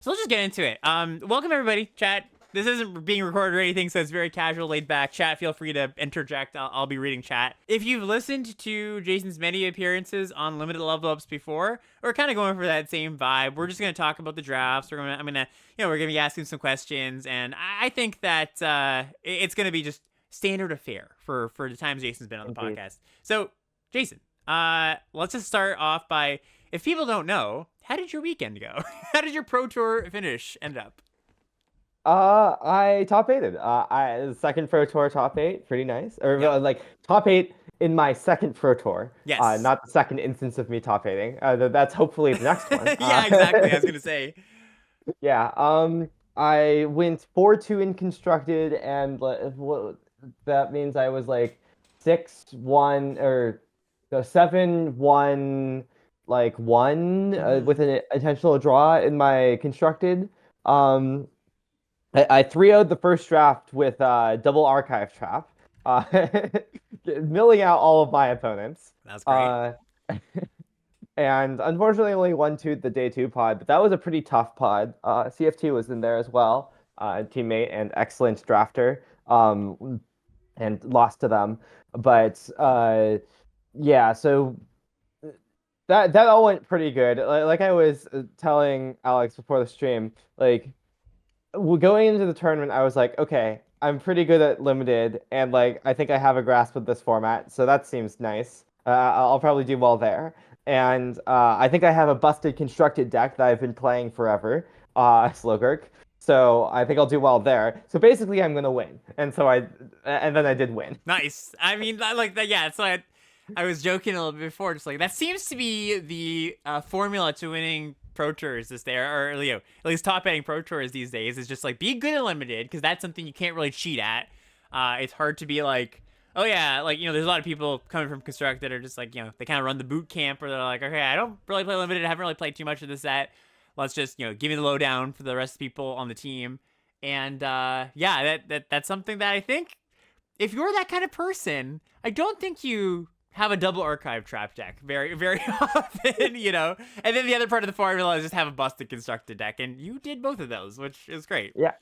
So let's just get into it. Welcome everybody, chat. This isn't being recorded or anything, so it's very casual, laid back. Chat, feel free to interject. I'll be reading chat. If you've listened to Jason's many appearances on Limited Level Ups before, we're kind of going for that same vibe. We're just gonna talk about the drafts. We're gonna be asking some questions, and I think that it's gonna be just standard affair for the times Jason's been on the Indeed. podcast. So, Jason, let's just start off by, if people don't know, how did your weekend go? How did your Pro Tour finish end up? I top eighted. I second Pro Tour top eight, pretty nice. Or Yep. like top eight in my second Pro Tour. Yes. Not the second instance of me top eighting. That's hopefully the next one. Yeah, exactly. I was gonna say. Yeah. I went 4-2 in constructed, and what that means I was like 6-1 or the 7-1 like one with an intentional draw in my constructed. Um, I 3-0'd the first draft with double archive trap, uh, milling out all of my opponents. That's great. Uh, and unfortunately, only won two the day two pod, but that was a pretty tough pod. CFT was in there as well, teammate and excellent drafter, and lost to them. But yeah, so that all went pretty good. Like I was telling Alex before the stream, like going into the tournament, I was like, okay, I'm pretty good at limited, and like I think I have a grasp of this format, so that seems nice. I'll probably do well there, and I think I have a busted constructed deck that I've been playing forever, Slogurk. So I think I'll do well there. So basically, I'm gonna win, and then I did win. Nice. I mean, I like that. Yeah, it's like I was joking a little bit before. Just like that seems to be the formula to winning Pro Tours this day, or at least top ending Pro Tours these days. Is just like be good at limited, because that's something you can't really cheat at. It's hard to be like, oh yeah, like there's a lot of people coming from Construct that are just like they kind of run the boot camp, or they're like, okay, I don't really play limited, I haven't really played too much of this set. Let's just give me the lowdown for the rest of the people on the team. And yeah, that's something that I think, if you're that kind of person, I don't think you have a double archive trap deck very, very often, And then the other part of the formula is just have a busted constructed deck, and you did both of those, which is great. Yeah,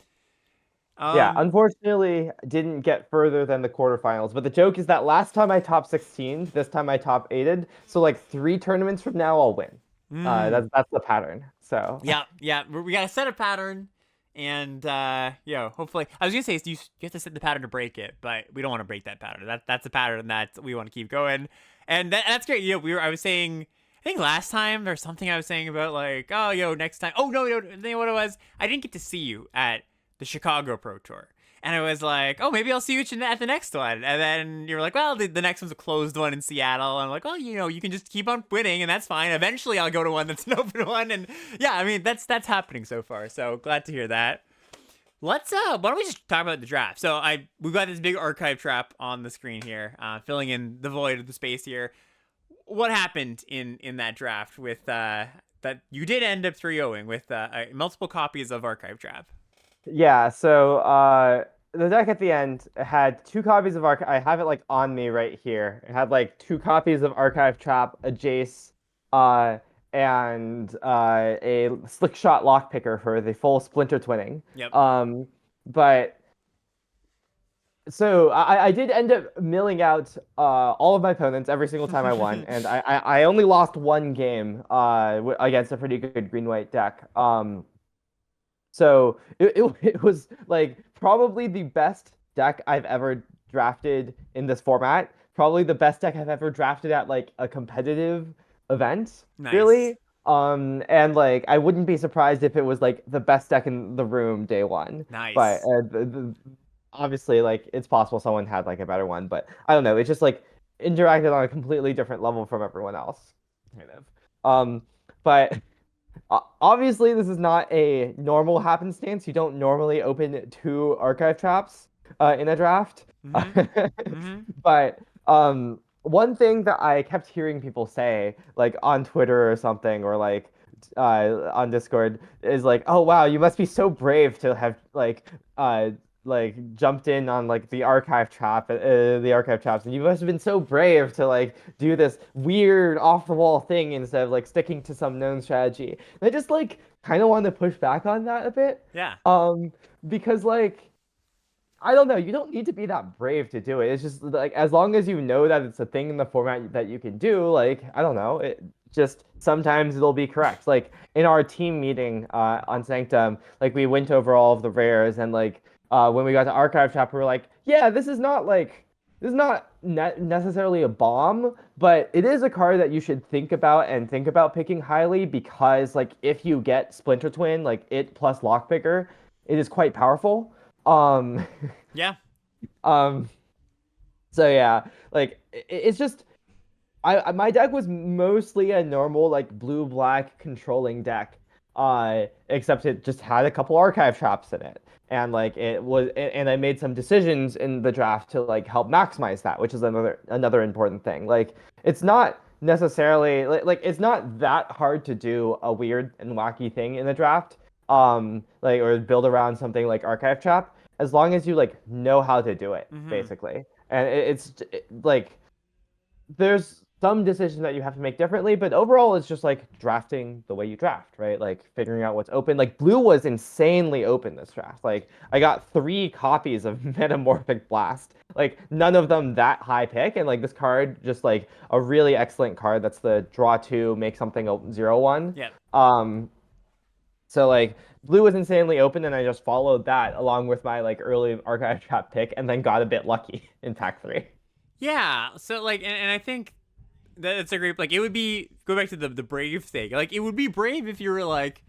yeah. Um, Unfortunately, didn't get further than the quarterfinals. But the joke is that last time I top 16, this time I top 8'd. So like 3 tournaments from now, I'll win. mm, That's the pattern. So yeah, we gotta set a pattern, and hopefully, I was gonna say you have to set the pattern to break it, but we don't want to break that pattern. That's a pattern that we want to keep going, and that's great. I was saying, I think last time there's something I was saying about like, oh, next time. Oh no, what it was, I didn't get to see you at the Chicago Pro Tour. And I was like, oh, maybe I'll see you at the next one. And then you were like, well, the next one's a closed one in Seattle. And I'm like, well, you can just keep on winning, and that's fine. Eventually, I'll go to one that's an open one. And yeah, I mean, that's happening so far. So glad to hear that. Let's why don't we just talk about the draft? So we've got this big archive trap on the screen here, filling in the void of the space here. What happened in that draft with that you did end up 3-0ing with multiple copies of archive trap? yeah. So the deck at the end had 2 copies of archive. I have it like on me right here. It had like 2 copies of archive trap, a Jace, and a slick shot lockpicker for the full splinter twinning. Yep. But so I did end up milling out all of my opponents every single time I won, and I only lost one game against a pretty good green white deck. So it was like probably the best deck I've ever drafted in this format. Probably the best deck I've ever drafted at like a competitive event, Nice. really. And like I wouldn't be surprised if it was like the best deck in the room day one. But Nice. obviously, like it's possible someone had like a better one, but I don't know. It's just like interacted on a completely different level from everyone else, kind of. But obviously, this is not a normal happenstance. You don't normally open 2 archive traps in a draft. Mm-hmm. Mm-hmm. But one thing that I kept hearing people say, like on Twitter or something, or like on Discord, is like, "Oh wow, you must be so brave to have like jumped in on like the archive traps, and you must have been so brave to like do this weird off the wall thing instead of like sticking to some known strategy." And I just like kind of want to push back on that a bit. Yeah. Because like I don't know, you don't need to be that brave to do it. It's just like as long as you know that it's a thing in the format that you can do, like I don't know, it just sometimes it'll be correct. Like in our team meeting on Sanctum, like we went over all of the rares and like when we got to Archive Trap, we were like, yeah, this is not necessarily a bomb, but it is a card that you should think about picking highly because like if you get Splinter Twin, like it plus Lockpicker, it is quite powerful. Um, Yeah. um, so yeah, like it's just my deck was mostly a normal like blue black controlling deck, except it just had a couple archive traps in it, and like it was, and I made some decisions in the draft to like help maximize that, which is another important thing. Like it's not necessarily like it's not that hard to do a weird and wacky thing in the draft, like or build around something like archive trap, as long as you like know how to do it, Mm-hmm. basically. And like there's some decisions that you have to make differently, but overall it's just like drafting the way you draft, right? Like figuring out what's open. Like blue was insanely open this draft. Like I got 3 copies of Metamorphic Blast. Like none of them that high pick, and like this card just like a really excellent card. That's the draw 2, make something a 0/1. Yeah. So like blue was insanely open, and I just followed that along with my like early archive trap pick, and then got a bit lucky in pack 3. Yeah. So like, and I think that's a great, like, it would be, go back to the brave thing. Like, it would be brave if you were like,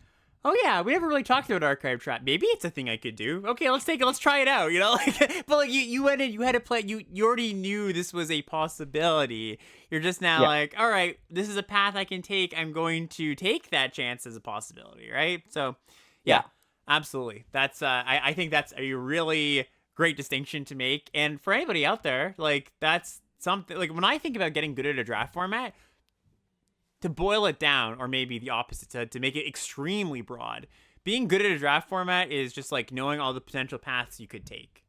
oh yeah, we never really talked about archive trap. Maybe it's a thing I could do. Okay, let's try it out. You know, like, but like you went in, you had to play. You already knew this was a possibility. You're just now Yeah. like, all right, this is a path I can take. I'm going to take that chance as a possibility, right? So, yeah, Yeah. absolutely. That's I think that's a really great distinction to make. And for anybody out there, like that's something, like when I think about getting good at a draft format, to boil it down, or maybe the opposite, to make it extremely broad, being good at a draft format is just like knowing all the potential paths you could take,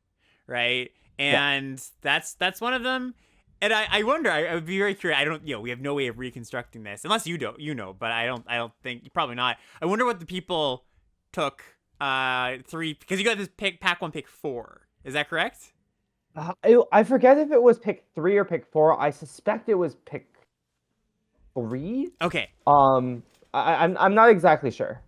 right? Yeah. And that's one of them. And I wonder, I would be very curious. I don't, we have no way of reconstructing this unless you don't, but I don't think, probably not. I wonder what the people took, 3, because you got this pack 1, pick 4. Is that correct? I forget if it was pick 3 or pick 4. I suspect it was pick 3. Okay. I'm not exactly sure.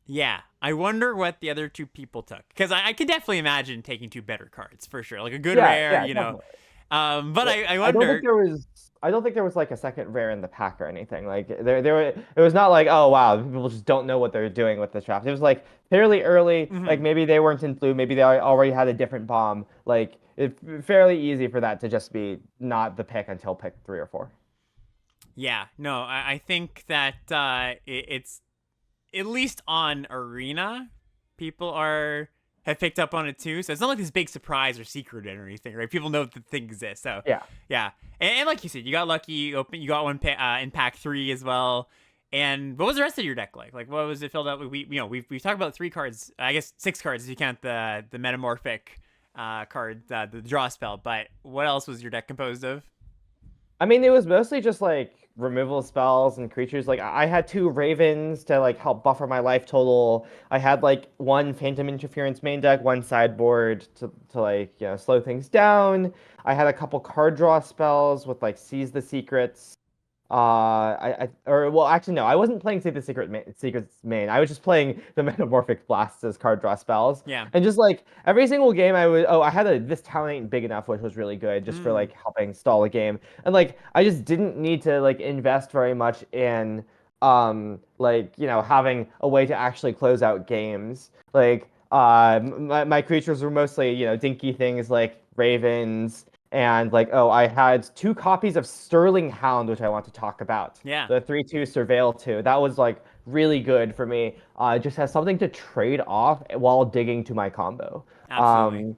Yeah, I wonder what the other 2 people took, because I could definitely imagine taking 2 better cards for sure, like a good Yeah, rare, yeah, definitely. But Yeah, I I don't think wonder. there was. I don't think there was like a second rare in the pack or anything. Like it was not like, oh wow, people just don't know what they're doing with this draft. It was like fairly early. Like Mhm. maybe they weren't in blue, maybe they already had a different bomb. Like it's fairly easy for that to just be not the pick until pick 3 or 4. Yeah, no, I think that it's at least on Arena, people have picked up on it too. So it's not like this big surprise or secret or anything, right? People know that the thing exists. So Yeah. yeah, and like you said, you got lucky. You got one in pack 3 as well. And what was the rest of your deck like? Like, what was it filled out? We've talked about 3 cards. I guess 6 cards if you count the metamorphic card, the draw spell. But what else was your deck composed of? I mean, it was mostly just like removal spells and creatures. Like I had 2 ravens to like help buffer my life total. I had like 1 phantom interference main deck, 1 sideboard to like slow things down. I had a couple card draw spells with like seize the secrets. Or well, actually no, I wasn't playing Save the Secrets main. I was just playing the Metamorphic Blasts as card draw spells, Yeah. and just like every single game, I had this talent ain't big enough, which was really good, just for Mm. like helping stall a game, and like I just didn't need to like invest very much in like having a way to actually close out games. Like my creatures were mostly dinky things like ravens and like, oh, I had 2 copies of Sterling Hound, which I want to talk about. Yeah. The 3/2 Surveil 2. That was like really good for me. It just has something to trade off while digging to my combo. Absolutely.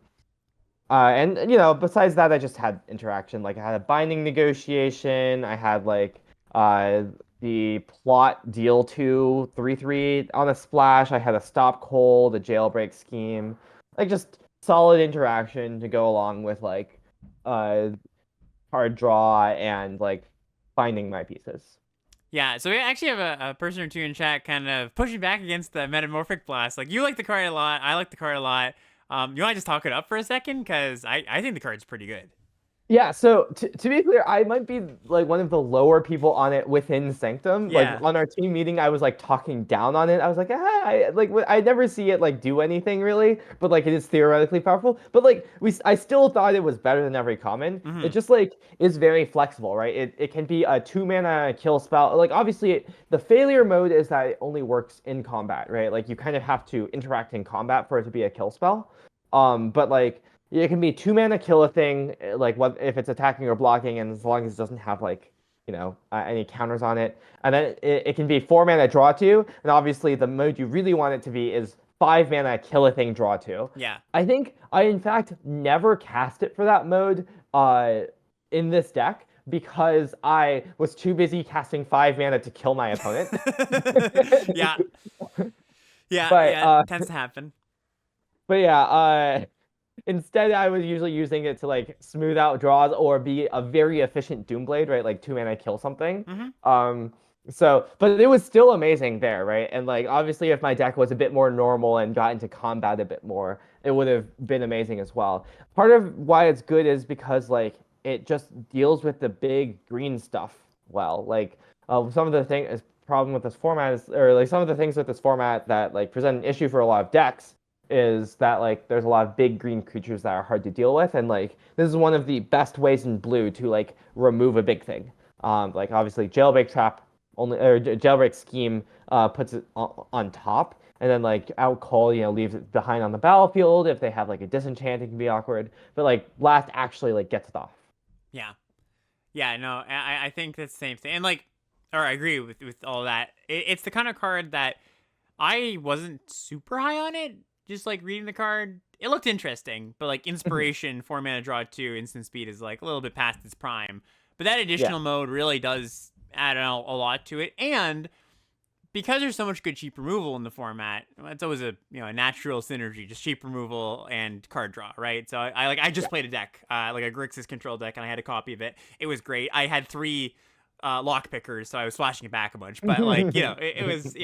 And besides that, I just had interaction. Like I had a binding negotiation. I had like uh the plot deal 2 3/3 on a splash. I had a stop cold, a jailbreak scheme. Like just solid interaction to go along with like uh card draw and like finding my pieces. Yeah, so we actually have a person or two in chat kind of pushing back against the Metamorphic Blast. Like, you like the card a lot, I like the card a lot. You want to just talk it up for a second? Because I think the card's pretty good. Yeah, so to be clear, I might be like one of the lower people on it within Sanctum. Like Yeah. on our team meeting, I was like talking down on it. I was like, I never see it like do anything really, but like it is theoretically powerful. But like I still thought it was better than every common. It Mm-hmm. just like is very flexible, right? It can be a 2 mana kill spell. Like obviously, the failure mode is that it only works in combat, right? Like you kind of have to interact in combat for it to be a kill spell. But like it can be 2 mana kill a thing, like what if it's attacking or blocking, and as long as it doesn't have like any counters on it, and then it can be 4 mana draw two, and obviously the mode you really want it to be is 5 mana kill a thing draw two. Yeah. I think I in fact never cast it for that mode in this deck because I was too busy casting 5 mana to kill my opponent. Yeah. Yeah. but Yeah. It uh tends to happen. but yeah, instead, I was usually using it to like smooth out draws or be a very efficient Doomblade, right? Like 2 mana kill something. Mm-hmm. But it was still amazing there, right? And like obviously, if my deck was a bit more normal and got into combat a bit more, it would have been amazing as well. Part of why it's good is because like it just deals with the big green stuff well. Like some of the thing problem with this format is, or like some of the things with this format that like present an issue for a lot of decks is that like there's a lot of big green creatures that are hard to deal with, and like this is one of the best ways in blue to like remove a big thing. Like obviously Jailbreak Trap only or Jailbreak Scheme puts it on top, and then like Out Call leaves it behind on the battlefield. If they have like a disenchant, it can be awkward, but like Blast actually like gets it off. Yeah. Yeah. No, I think that's the same thing. And like, or I agree with all that. It's the kind of card that I wasn't super high on it. Just like reading the card, it looked interesting, but like inspiration, 4 mana draw two, instant speed is like a little bit past its prime. But that Yeah. additional mode really does add a lot to it, and because there's so much good cheap removal in the format, it's always a natural synergy, just cheap removal and card draw, right? So I just Yeah. played a deck, like a Grixis control deck, and I had a copy of it. It was great. I had three lock pickers, so I was flashing it back a bunch. But like it was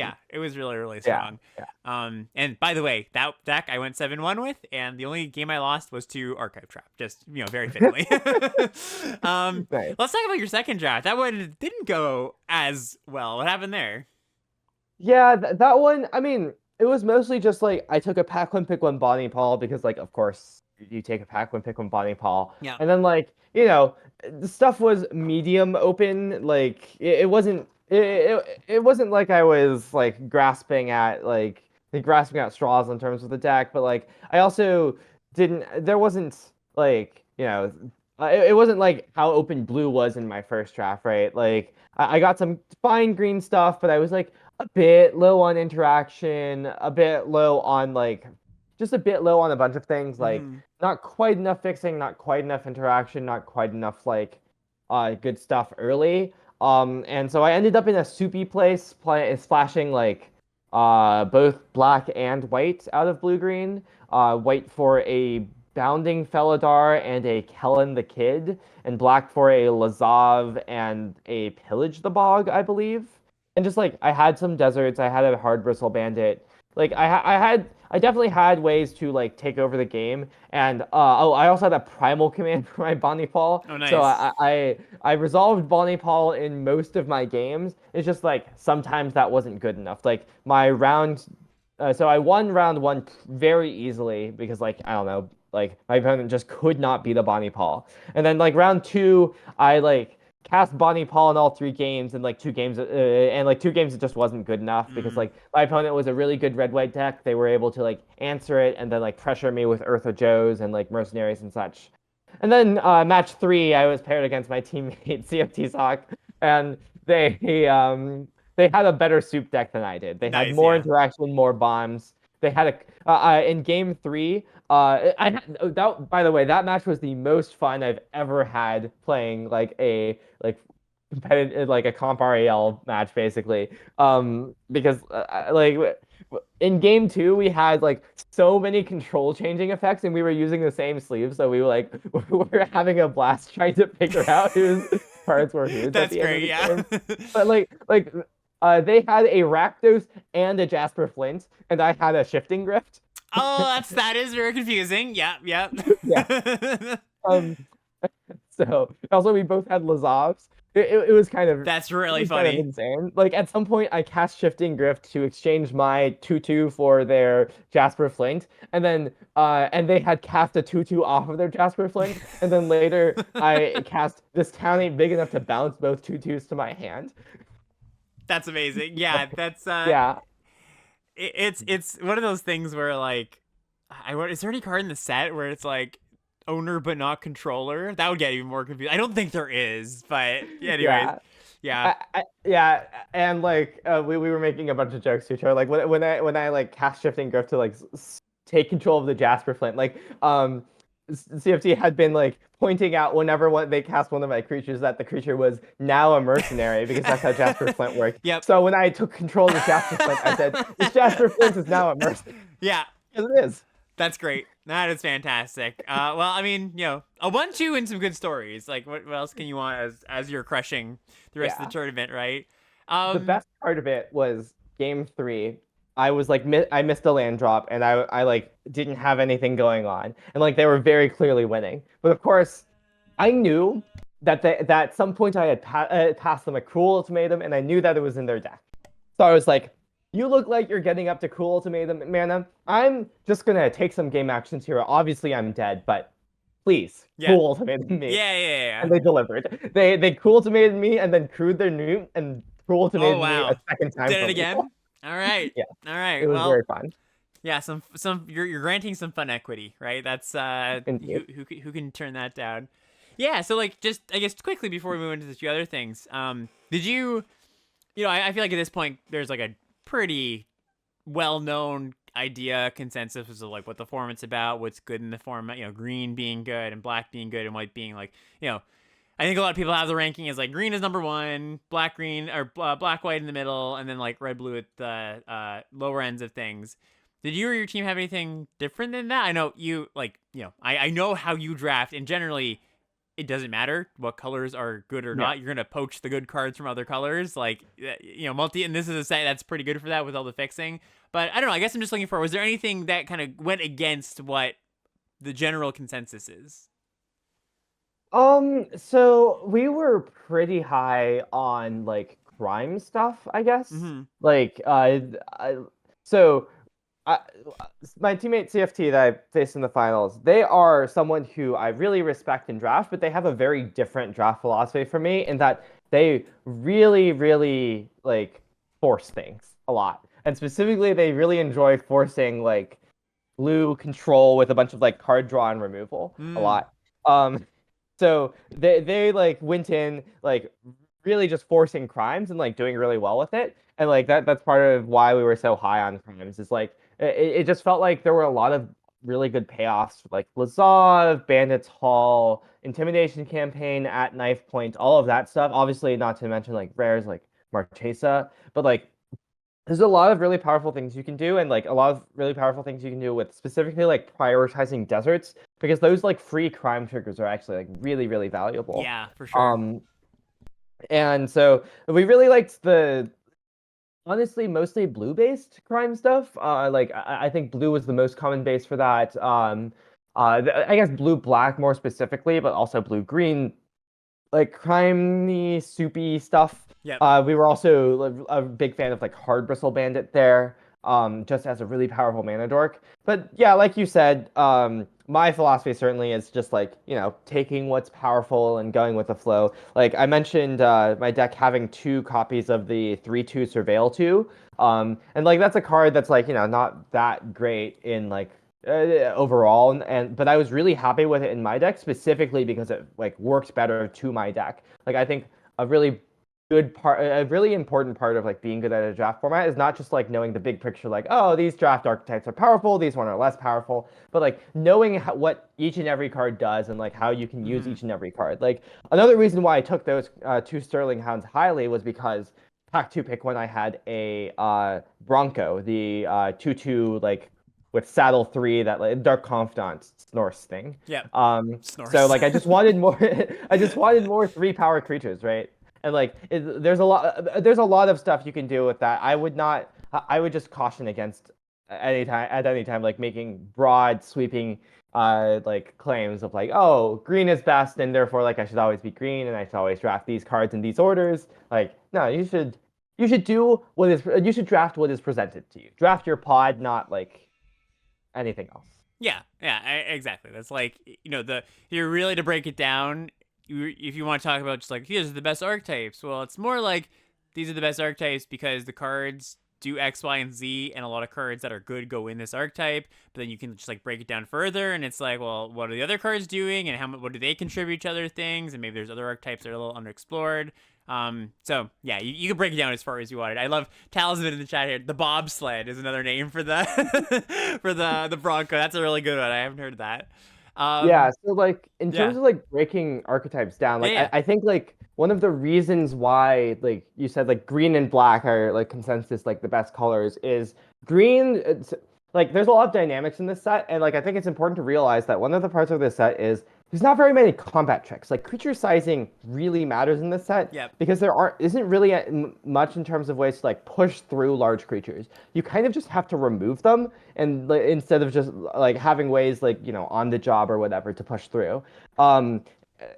really really Yeah. strong. Yeah. And by the way, that deck I went 7-1 with, and the only game I lost was to Archive Trap, just very fittingly. Nice. Let's talk about your second draft. That one didn't go as well. What happened there? Yeah, that one, I mean, it was mostly just like I took a pack one, pick one Bonnie Paul because like of course you take a pack one, pick one Bonnie Paul. Yeah. And then like, the stuff was medium open, like it wasn't like I was like grasping at straws in terms of the deck, but like I also didn't there wasn't like, it wasn't like how open blue was in my first draft, right? Like I got some fine green stuff, but I was like a bit low on interaction, a bit low on like just a bit low on a bunch of things, like Mm-hmm. not quite enough fixing, not quite enough interaction, not quite enough like good stuff early. And so I ended up in a soupy place splashing like both black and white out of blue green. White for a Bounding Felidar and a Kellen the Kid, and black for a Lazav and a Pillage the Bog, I believe. And just like I had some deserts, I had a Hard Bristle Bandit. Like I definitely had ways to like take over the game. And I also had a Primal Command for my Bonnie Paul. Oh, So nice. I resolved Bonnie Paul in most of my games. It's just like sometimes that wasn't good enough. Like my round so I won round one very easily because like I don't know, like my opponent just could not beat a Bonnie Paul. And then like round two, I like cast Bonnie Paul in all 3 games, and like 2 games and like 2 games it just wasn't good enough because Mm. like my opponent was a really good red white deck. They were able to like answer it and then like pressure me with Eartha Joes and like mercenaries and such. And then match three, I was paired against my teammate CFT Sock, and they had a better soup deck than I did. They had Nice. more Yeah. interaction, more bombs. They had in game three. I had, that by the way, that match was the most fun I've ever had playing like a competitive like a comp RAL match basically. Because like in game two we had like so many control changing effects and we were using the same sleeve, so we were like we were having a blast trying to figure out who's cards were Hoods at That's the end of great. the Yeah. game. But they had a Rakdos and a Jasper Flint, and I had a Shifting Grift. Oh, that is very confusing. Yep, yep. Yeah. Um. So also we both had Lazavs. It was kind of That's it really was kind of funny. insane. Like at some point, I cast Shifting Grift to exchange my 2/2 for their Jasper Flint, and they had cast a 2/2 off of their Jasper Flint, and then later I cast this town ain't big enough to bounce both 2/2s to my hand. That's amazing. Yeah, that's Yeah, it's one of those things where like is there any card in the set where it's like owner but not controller? That would get even more confusing. I don't think there is, but anyways, yeah. yeah. Yeah, and we were making a bunch of jokes to each other. Like when I like cast Shifting Grift to like take control of the Jasper Flint, CFT had been like pointing out whenever they cast one of my creatures that the creature was now a mercenary because that's how Jasper Flint worked. Yep. So when I took control of the Jasper Flint, I said this Jasper Flint is now a mercenary. Yeah. Because it is. That's great. That is fantastic. Well, I mean, a 1-2 and some good stories. Like, what else can you want as you're crushing the rest of the tournament, right? The best part of it was game 3. I was like, I missed a land drop, and I like didn't have anything going on, and like they were very clearly winning. But of course, I knew that at some point I had passed them a Cruel Ultimatum, and I knew that it was in their deck. So I was like, you look like you're getting up to Cruel Ultimatum mana. I'm just gonna take some game actions here. Obviously, I'm dead, but please, Cruel Ultimatum me. Yeah. And they delivered. They Cruel Ultimated me, and then crewed their newt and Cruel Ultimated me a second time. Did it again? All right. Yeah. All right. It was very fun. Yeah, some you're granting some fun equity, right? That's who can turn that down. Yeah, so like just I guess quickly before we move into the few other things, did you I feel like at this point there's like a pretty well-known idea consensus of like what the format's about, what's good in the format, green being good and black being good and white being like, I think a lot of people have the ranking as like green is number 1, black green or black white in the middle, and then like red blue at the lower ends of things. Did you or your team have anything different than that? I know you I know how you draft, and generally it doesn't matter what colors are good or not. You're gonna poach the good cards from other colors, like multi. And this is a set that's pretty good for that with all the fixing. But I don't know. I guess I'm just looking for. Was there anything that kind of went against what the general consensus is? So we were pretty high on like crime stuff, I guess. Mm-hmm. Like, my teammate CFT that I faced in the finals, they are someone who I really respect in draft, but they have a very different draft philosophy from me in that they really, really like force things a lot. And specifically, they really enjoy forcing like blue control with a bunch of like card draw and removal a lot. So they like went in like really just forcing crimes and like doing really well with it. And like that's part of why we were so high on crimes is like it just felt like there were a lot of really good payoffs like Lazav, Bandits Hall, Intimidation Campaign at Knife Point, all of that stuff. Obviously not to mention like rares like Marchesa, but like there's a lot of really powerful things you can do, and like a lot of really powerful things you can do with specifically like prioritizing deserts, because those like free crime triggers are actually like really, really valuable. Yeah, for sure. And so we really liked the honestly mostly blue-based crime stuff. I think blue was the most common base for that. I guess blue-black more specifically, but also blue-green, like crimey, soupy stuff. Yep. We were also a big fan of like Hard Bristle Bandit there, just as a really powerful mana dork. But yeah, like you said, my philosophy certainly is just like, taking what's powerful and going with the flow. Like I mentioned, my deck having 2 copies of the 3/2 Surveil 2. And like that's a card that's like, not that great in like overall, but I was really happy with it in my deck specifically because it like works better to my deck. Like I think a really important part of like being good at a draft format is not just like knowing the big picture, like, oh, these draft archetypes are powerful, these one are less powerful, but like knowing what each and every card does and like how you can use each and every card. Like another reason why I took those 2 Sterling Hounds highly was because pack 2 pick when I had a Bronco, the 2/2 like with Saddle 3, that like Dark Confidant Snorse thing. Yeah. So Snores. like I just wanted more I just wanted more 3 power creatures, right? And like there's a lot of stuff you can do with that. I would just caution against any time like making broad sweeping like claims of like, oh, green is best and therefore like I should always be green and I should always draft these cards in these orders. Like, no, you should draft what is presented to you. Draft your pod, not like anything else. Yeah, yeah, exactly. That's like, you're really to break it down. If you want to talk about just like, here's the best archetypes, well, it's more like these are the best archetypes because the cards do X, Y, and Z, and a lot of cards that are good go in this archetype. But then you can just like break it down further, and it's like, well, what are the other cards doing, and what do they contribute to other things, and maybe there's other archetypes that are a little underexplored. So yeah, you can break it down as far as you wanted. I love Talisman in the chat here. The bobsled is another name for the for the Bronco. That's a really good one. I haven't heard of that. Yeah, so like in Yeah, terms of like breaking archetypes down, yeah, like yeah. I think like one of the reasons why like you said like green and black are like consensus like the best colors is green. Like there's a lot of dynamics in this set, and like I think it's important to realize that one of the parts of this set is there's not very many combat tricks. Like creature sizing really matters in this set Yep. because there aren't isn't really much in terms of ways to like push through large creatures. You kind of just have to remove them and like, instead of just like having ways like on the job or whatever to push through. Um,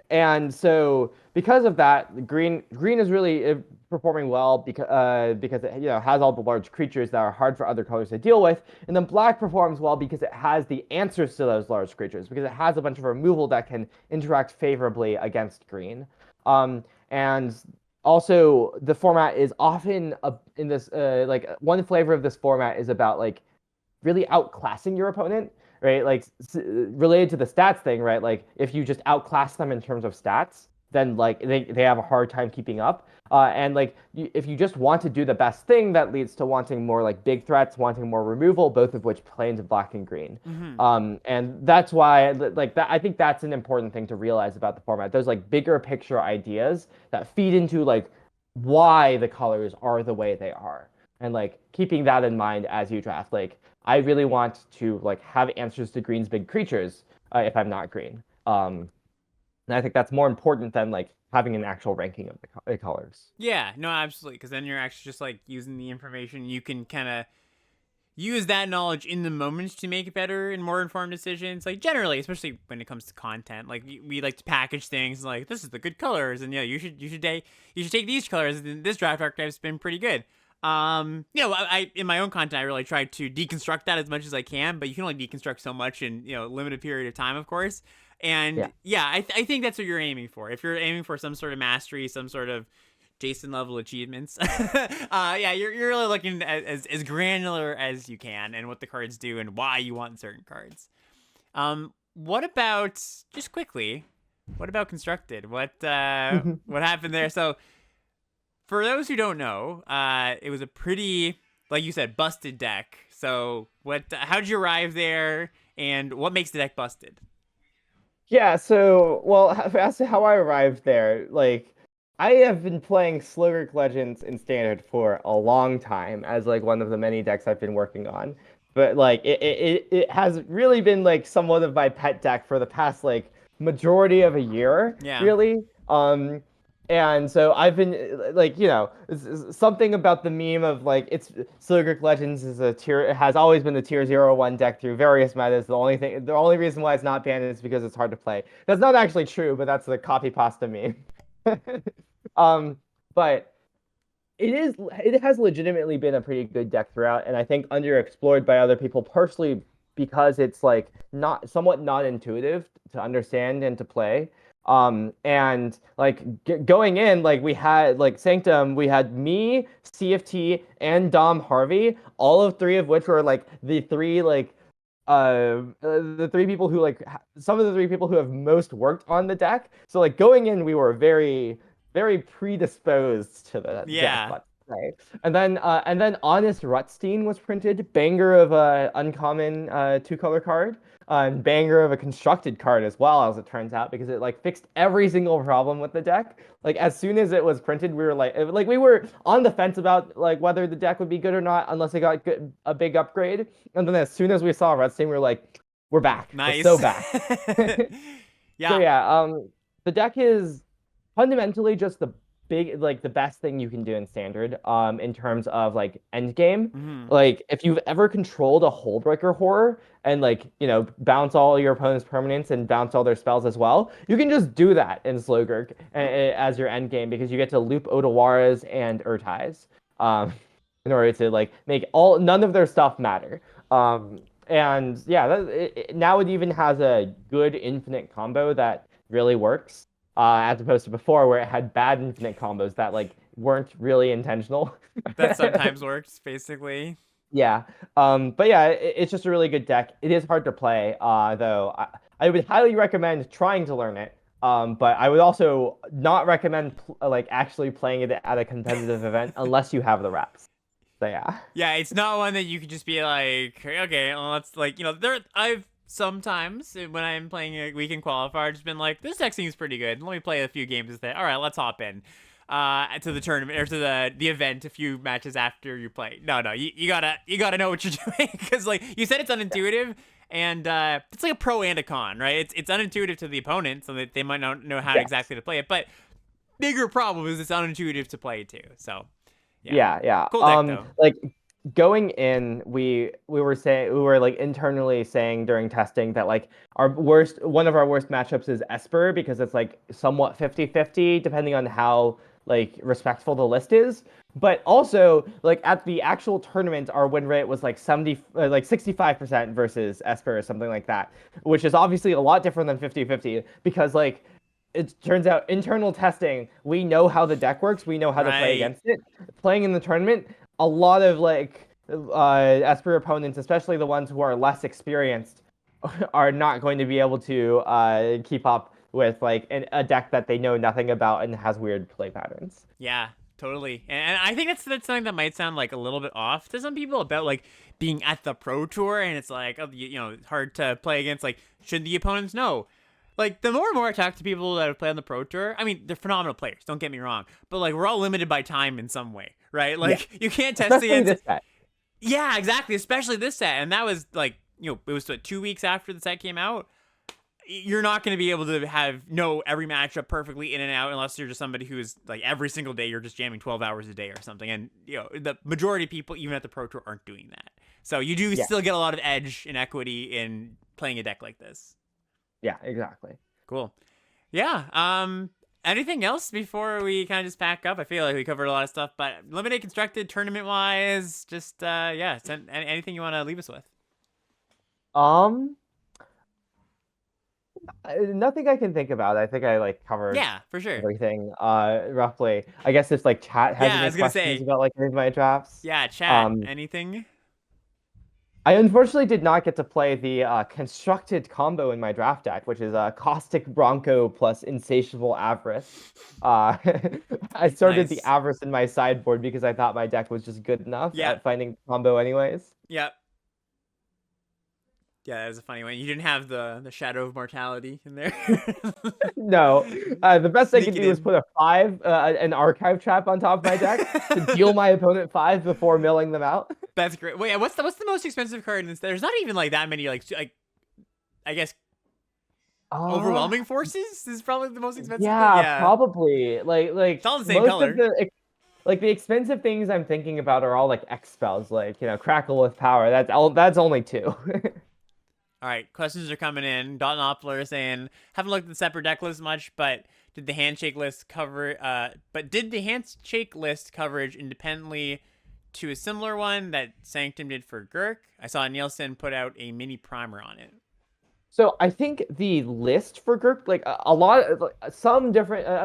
and so because of that, green is really performing well because it has all the large creatures that are hard for other colors to deal with, and then black performs well because it has the answers to those large creatures because it has a bunch of removal that can interact favorably against green. And also the format is often in this like one flavor of this format is about like really outclassing your opponent, right? Like related to the stats thing, right? Like if you just outclass them in terms of stats, then like they have a hard time keeping up. And like if you just want to do the best thing, that leads to wanting more like big threats, wanting more removal, both of which play into black and green. Mm-hmm. And that's why like that I think that's an important thing to realize about the format. Those like bigger picture ideas that feed into like why the colors are the way they are. And like keeping that in mind as you draft, like I really want to like have answers to green's big creatures if I'm not green. And I think that's more important than like having an actual ranking of the colors. Yeah, no, absolutely. Because then you're actually just like using the information. You can kind of use that knowledge in the moment to make better and more informed decisions. Like generally, especially when it comes to content, like we like to package things like this is the good colors, and you should take these colors. And this draft archetype's been pretty good. I in my own content, I really try to deconstruct that as much as I can, but you can only deconstruct so much in limited period of time, of course. And Yeah. yeah, I think that's what you're aiming for. If you're aiming for some sort of mastery, some sort of Jason level achievements, yeah, you're really looking at as granular as you can and what the cards do and why you want certain cards. What about just quickly? What about constructed? What happened there? So for those who don't know, it was a pretty, like you said, busted deck. So how did you arrive there, and what makes the deck busted? Yeah, so well, as to how I arrived there, like I have been playing Slogurk Legends in Standard for a long time as like one of the many decks I've been working on. But like it has really been like somewhat of my pet deck for the past like majority of a year, Yeah. really. And so I've been like, something about the meme of like it's Slogurk Legends is a tier it has always been the tier 0/1 deck through various metas. The only reason why it's not banned is because it's hard to play. That's not actually true, but that's the copy pasta meme. Um, but it has legitimately been a pretty good deck throughout, and I think underexplored by other people, partially because it's like not intuitive to understand and to play. And like going in, like we had like Sanctum, we had me, CFT, and Dom Harvey, all of three of which were like the three people who like some of the three people who have most worked on the deck. So like going in, we were very, very predisposed to the deck. Yeah. say. And then Honest Rutstein was printed. Banger of a uncommon two-color card. And banger of a constructed card as well, as it turns out, because it like fixed every single problem with the deck. Like as soon as it was printed, we were like we were on the fence about like whether the deck would be good or not unless it got a big upgrade. And then as soon as we saw Rutstein, we were like, we're back. We're Nice. so back. So Yeah. yeah, the deck is fundamentally just the best thing you can do in standard in terms of like end game. Hmm. Like if you've ever controlled a Hullbreaker Horror and like bounce all your opponent's permanents and bounce all their spells as well, you can just do that in Slogurk as your end game because you get to loop Otawaras and Urtais in order to like make none of their stuff matter. And yeah, now it even has a good infinite combo that really works, as opposed to before where it had bad infinite combos that like weren't really intentional. That sometimes works, basically. Yeah. But yeah, it's just a really good deck. It is hard to play, though. I would highly recommend trying to learn it. But I would also not recommend like actually playing it at a competitive event unless you have the reps. So yeah. Yeah, it's not one that you could just be like, okay, well, let's like, I've sometimes when I'm playing a weekend qualifier, just been like, this deck seems pretty good. Let me play a few games with it. All right, let's hop in to the tournament or to the event a few matches after you play. No, you gotta know what you're doing because like you said, it's unintuitive. And it's like a pro and a con, right? It's unintuitive to the opponent, so that they might not know how Yes. exactly to play it. But bigger problem is it's unintuitive to play too. So Yeah. cool deck though. Like going in, we were like internally saying during testing that like one of our worst matchups is Esper because it's like somewhat 50-50 depending on how like respectful the list is. But also like at the actual tournament, our win rate was like 65% versus Esper or something like that, which is obviously a lot different than 50-50 because like it turns out internal testing, we know how the deck works, we know how to play Right. against it. Playing in the tournament, a lot of like Esper opponents, especially the ones who are less experienced, are not going to be able to keep up with like a deck that they know nothing about and has weird play patterns. Yeah, totally. And I think that's something that might sound like a little bit off to some people about like being at the pro tour and it's like, oh, it's hard to play against. Like, should the opponents know? Like, the more and more I talk to people that have played on the pro tour, I mean, they're phenomenal players, don't get me wrong, but like we're all limited by time in some way, right? Like, you can't test Especially against this set. Yeah, exactly, especially this set. And that was like, it was 2 weeks after the set came out. You're not going to be able to know every matchup perfectly in and out unless you're just somebody who's like every single day you're just jamming 12 hours a day or something. And the majority of people, even at the pro tour, aren't doing that. So you do still get a lot of edge and equity in playing a deck like this. Yeah, exactly. Cool. Yeah. Anything else before we kind of just pack up? I feel like we covered a lot of stuff, but limited constructed tournament wise, just anything you want to leave us with? Um, Nothing I can think about. I think I like covered Yeah, for sure. everything roughly. I guess if like chat has Yeah, I any was gonna questions say. about like any of my drafts. Yeah, chat. Um, Anything? I unfortunately did not get to play the constructed combo in my draft deck, which is Caustic Bronco plus Insatiable Avarice. I started the Nice. Avarice in my sideboard because I thought my deck was just good enough Yeah. at finding combo anyways. Yep. Yeah, that was a funny one. You didn't have the Shadow of Mortality in there. No, the best I Sneak could it do is in. put an archive trap on top of my deck to deal my opponent 5 before milling them out. That's great. Wait, what's the most expensive card in this? There's not even like that many like I guess Uh, overwhelming forces is probably the most expensive thing. yeah, Yeah. probably. It's all the same Most color. of the expensive things I'm thinking about are all like X spells, like Crackle with Power. That's only 2. All right, questions are coming in. Dalton Oppler saying, haven't looked at the separate deck list much, but did the handshake list coverage independently to a similar one that Sanctum did for Gurk? I saw Nielsen put out a mini primer on it. So I think the list for Gurk, like a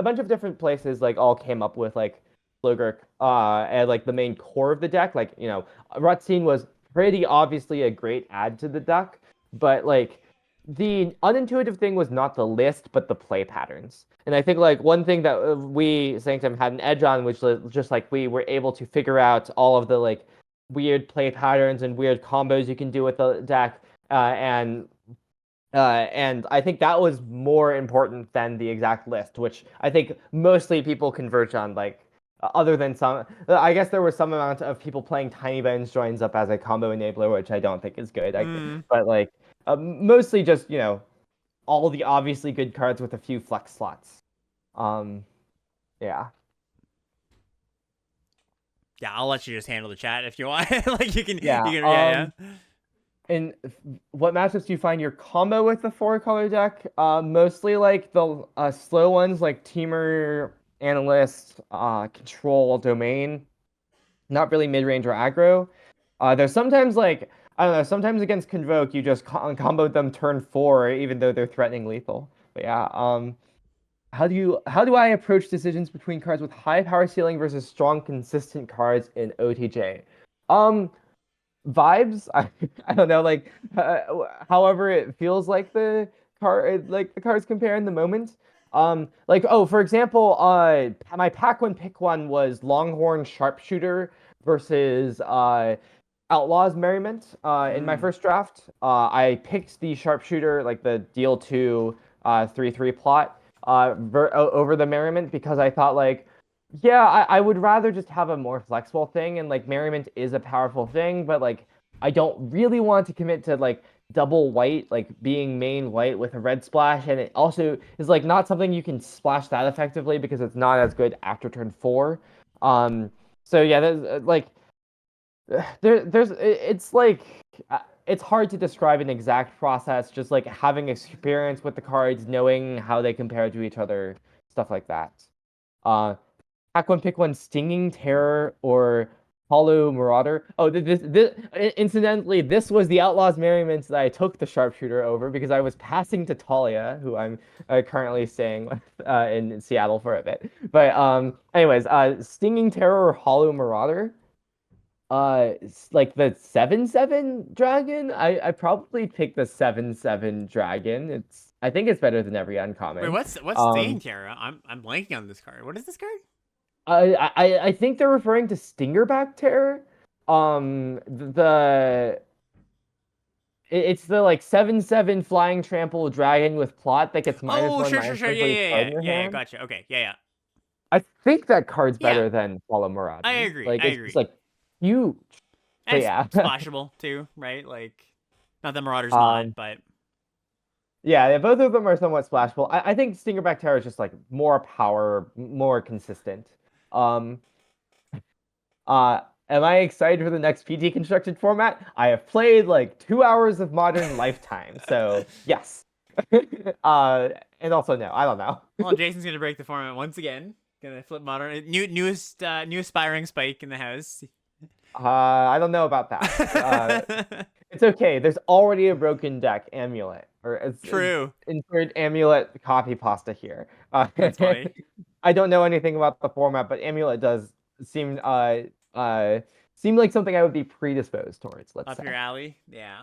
bunch of different places, like all came up with like Slogurk, and like the main core of the deck. Like Rutstein was pretty obviously a great add to the deck, but like the unintuitive thing was not the list, but the play patterns. And I think like one thing that we Sanctum had an edge on, which was just like we were able to figure out all of the like weird play patterns and weird combos you can do with the deck, and I think that was more important than the exact list, which I think mostly people converge on. Like, other than some, I guess there was some amount of people playing Tiny Bones joins up as a combo enabler, which I don't think is good. Mm. But like, mostly just all the obviously good cards with a few flex slots. Um, yeah. Yeah, I'll let you just handle the chat if you want. Like you can, Yeah. yeah. And what matchups do you find your combo with the four color deck? Mostly like the slow ones like Teamer, Analyst, Control, Domain. Not really mid range or aggro. There's sometimes like I don't know. Sometimes against Convoke you just combo them turn 4 even though they're threatening lethal. But yeah. How do I approach decisions between cards with high power ceiling versus strong consistent cards in OTJ? Vibes. I don't know, like however it feels like the cards compare in the moment. Like, oh, for example, my pack one pick one was Longhorn Sharpshooter versus Outlaws Merriment in my first draft. I picked the Sharpshooter, like the deal 2 3/3 plot over the Merriment because I thought like, yeah, I would rather just have a more flexible thing, and like Merriment is a powerful thing, but like I don't really want to commit to like double white, like being main white with a red splash, and it also is like not something you can splash that effectively because it's not as good after turn 4. So yeah, there's like there's it's like it's hard to describe an exact process, just like having experience with the cards, knowing how they compare to each other, stuff like that. Uh, Hack one, pick one, Stinging Terror or Hollow Marauder. Oh, incidentally, this was the Outlaws Merriment that I took the Sharpshooter over because I was passing to Talia, who I'm currently staying with in Seattle for a bit. But anyways, Stinging Terror or Hollow Marauder. Like the 7/7 dragon. I probably pick the 7/7 dragon. I think it's better than every Wait, uncommon. what's Stinging Terror? I'm blanking on this card. What is this card? I think they're referring to Stingerback Terror. It's the like 7/7 flying trample dragon with plot that gets minus Oh, one sure, minus sure. one for each card in your Yeah. hand. Gotcha. Okay, yeah. I think that card's Yeah, better than Follow Marauder. I agree. Like I it's just agree. like huge. And But it's yeah. splashable too, right? Like, not that Marauder's not, um but yeah, both of them are somewhat splashable. I think Stingerback Terror is just like more power, more consistent. Um am I excited for the next PT constructed format? I have played like 2 hours of Modern Lifetime, so yes. And also no, I don't know. well, Jason's gonna break the format once again. Gonna flip Modern. Newest aspiring Spike in the house. I don't know about that. It's okay. There's already a broken deck, Amulet, or True. insert Amulet copy pasta here. That's funny. I don't know anything about the format, but Amulet does seem uh seem like something I would be predisposed towards. Let's Up say. your alley. Yeah.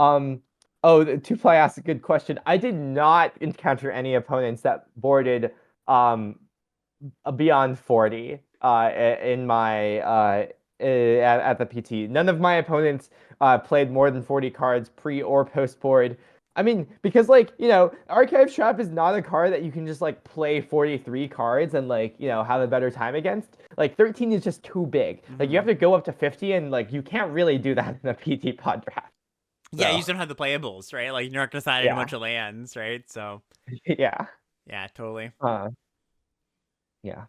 Um. Oh, Two Fly asked a good question. I did not encounter any opponents that boarded beyond 40 in my at the PT. None of my opponents played more than 40 cards pre or post board. I mean, because like, Archive Trap is not a card that you can just like play 43 cards and like, have a better time against. Like 13 is just too big. Like you have to go up to 50 and like you can't really do that in a PT pod draft. Yeah, you So, just don't have the playables, right? Like you're not deciding a yeah. bunch of lands, right? So Yeah. yeah, totally. Yeah.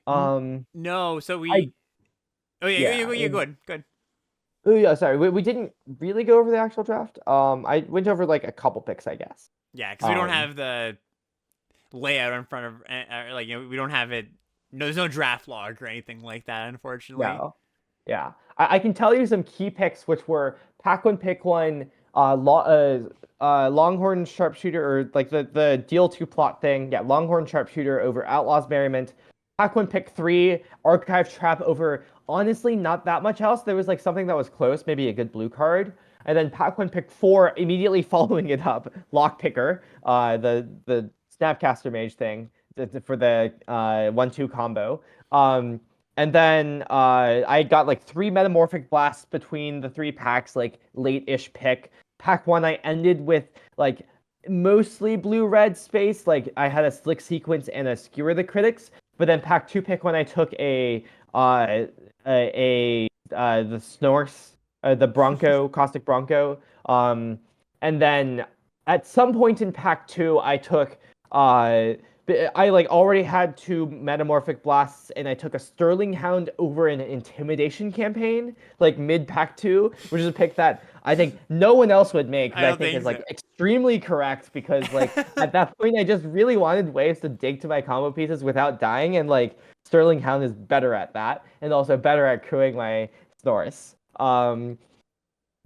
N- Um no, so I we. Oh yeah, yeah. good, good. Oh yeah, sorry. We didn't really go over the actual draft. I went over like a couple picks, I guess. Yeah, because we don't Um, have the layout in front of, like we don't have it. No, there's no draft log or anything like that, unfortunately. no, yeah. I can tell you some key picks, which were pack one, pick one, Longhorn Sharpshooter, or like the deal 2 plot thing. Yeah, Longhorn Sharpshooter over Outlaws Merriment. Pack one, pick three, Archive Trap over honestly not that much else. There was like something that was close, maybe a good blue card. And then Pac One picked 4 immediately following it up. Lockpicker, the Snapcaster Mage thing for the 1-2 combo. And then I got like 3 Metamorphic Blasts between the 3 packs, like late-ish pick. Pack 1, I ended with like mostly blue-red space. Like I had a Slick Sequence and a Skewer the Critics. But then pack 2 pick when I took the Snorse, the Bronco, Caustic Bronco. And then at some point in pack 2, I took I like already had 2 Metamorphic Blasts, and I took a Sterling Hound over an Intimidation campaign, like mid pack 2, which is a pick that I think no one else would make. I I think is like extremely correct because like at that point I just really wanted ways to dig to my combo pieces without dying, and like Sterling Hound is better at that, and also better at crewing my Snorse.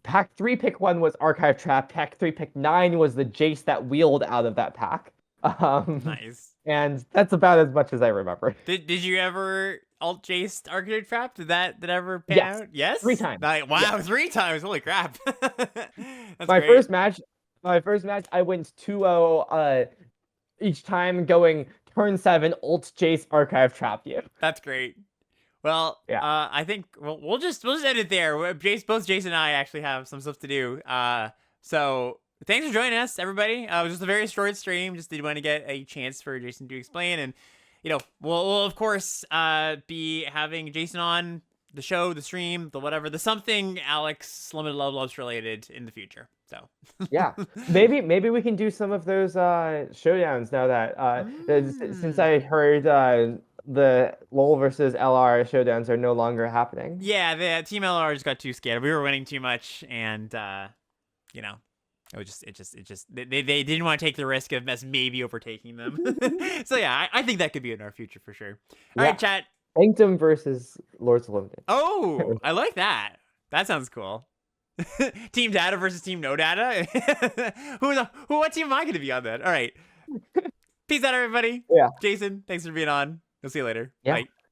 Pack 3 pick 1 was Archive Trap. Pack 3 pick 9 was the Jace that wheeled out of that pack. Nice. And that's about as much as I remember. Did you ever alt Jace Arcade Trap? Did that ever pan Yes. out? Yes. 3 times. Wow, Yes. 3 times. Holy crap. That's my great. first match, I went 2-0 each time, going turn 7 alt Jace Archive Trap you. That's great. Well, Yeah. I think we'll just end it there. Both Jason and I actually have some stuff to do. So thanks for joining us, everybody. It was just a very short stream. Just did want to get a chance for Jason to explain, and we'll of course be having Jason on the show, the stream, the whatever, the something Alex Limited Love Loves related in the future. So yeah, maybe we can do some of those showdowns now that since I heard the LoL versus LR showdowns are no longer happening. Yeah, the Team LR just got too scared. We were winning too much, and it just they didn't want to take the risk of us maybe overtaking them. So yeah, I think that could be in our future for sure. All right, chat. Sanctum versus Lords Limited. Oh, I like that. That sounds cool. Team Data versus Team No Data. What team am I going to be on that? All right. Peace out, everybody. Yeah. Jason, thanks for being on. We'll see you later. Yeah. Bye.